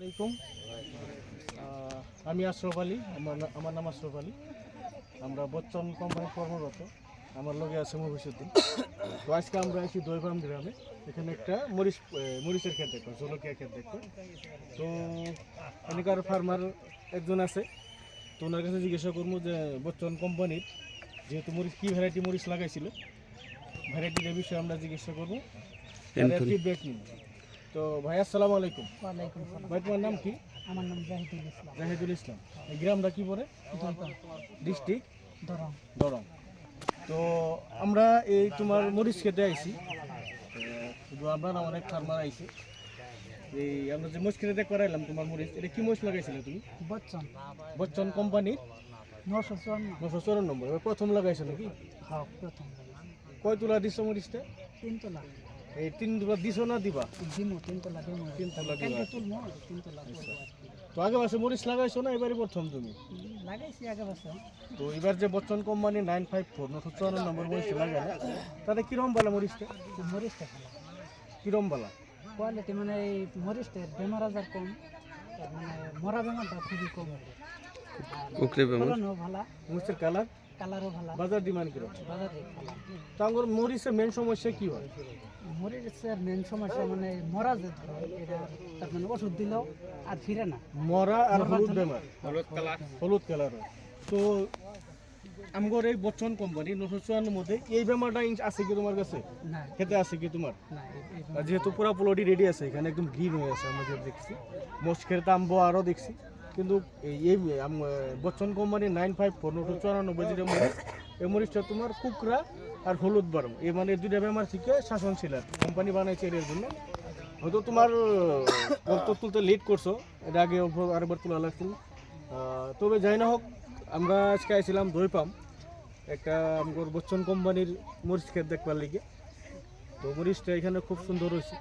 আলাইকুম। আমি আশরাফ আলী, আমার নাম আশরাফ আলী। আমরা বচ্চন কোম্পানির কর্মরত। আমার লগে আছে মহিষুদ্দিন। তো আজকে আমরা আছি দইপাম গ্রামে। এখানে একটা মরিচের ক্ষেত দেখবো, জলকিয়া ক্ষেত দেখবো। তো এখানকার ফার্মার একজন আছে, তো ওনার কাছে জিজ্ঞাসা করবো যে বচ্চন কোম্পানির যেহেতু মরিচ কী ভ্যারাইটি মরিচ লাগাইছিল, ভ্যারাইটির বিষয়ে আমরা জিজ্ঞাসা করবো, ফিডব্যাক নিব। তো ভাই আসসালামু আলাইকুম। ওয়ালাইকুম সালাম। ভাই তোমার নাম কি? আমার নাম জাহিদুল ইসলাম। জাহিদুল ইসলাম। এই গ্রামটা কি পড়ে? ডিস্ট্রিক্ট দরং। দরং। তো আমরা এই তোমার মরিচ খেতে আইছি, শুধু আমরা না, অনেক ফার্মার আইছে। এই আমরা যে মরিচ খেতে করাইলাম তোমার মরিচ, এটা কি মরিচ লাগাইছিলে তুমি? বচ্চন বচ্চন কোম্পানির 954। 954। এবার প্রথম লাগাইছো নাকি? হ্যাঁ, প্রথম কয় তোলা দিছো মরিচটা? 3 তোলা। এই 3 তোলা দিছো না দিবা? দিমু 3 তোলা দিমু। 3 তোলা দিবা। কালকে তুলমু 3 তোলা করবো। তো আগে মাসে মরিচ লাগাইছো না এবারে প্রথম তুমি? লাগাইছি আগে বছর। তো এবার যে বচ্চন কোম্পানি 954 954 নম্বর মরিচটা লাগাইলে তাতে কিরম বালা মরিচটা? মরিচটা ভালো কিরম বালা? কোয়ালিটি, মানে এই মরিচটার বেমার আজার কম, মানে মরা বেমারটা খুবই কম। ফলনও ভালো, মরিচের কালার কালারও ভালো, বাজার ডিমান্ড করে। বাজারে ভালো। তো আমার মরিচের মেন সমস্যা কি হয়? মরিচের মেন সমস্যা মানে মরা যে ধরো, এটা তার মানে ওষুধ দিলেও আর ফিরে না। মরা আর হলুদ বেমার, হলুদ কালার হয়। তো আমার এই বচ্চন কোম্পানি 954 মধ্যে এই বেমারটা আছে কি তোমার কাছে? না খেতে আছে কি তোমার? না আর যেহেতু পুরো পোলট্রি রেডি আছে, এখানে একদম গ্রিন হয়ে আছে, আমরা যেটা দেখছি মোস্কের দামবো আরও দেখছি। কিন্তু এই বচ্চন কোম্পানি 954 954 যেটা মরিচ, এই মরিচটা তোমার কুকরা আর হলুদ বারম, এই মানে দুইটা বেমার থেকে শাসন ছিল। কোম্পানি বানাইছে এর জন্য। হয়তো তোমার তুলতে লেট করছো, এর আগে আরেকবার তোলা লাগছিল। তবে যাই না হোক, আমরা আজকে আইছিলাম দইপাম একটা আমার বচ্চন কোম্পানির মরিচ ক্ষেত দেখবার লিগে। তো মরিচটা এখানে খুব সুন্দর হয়েছে।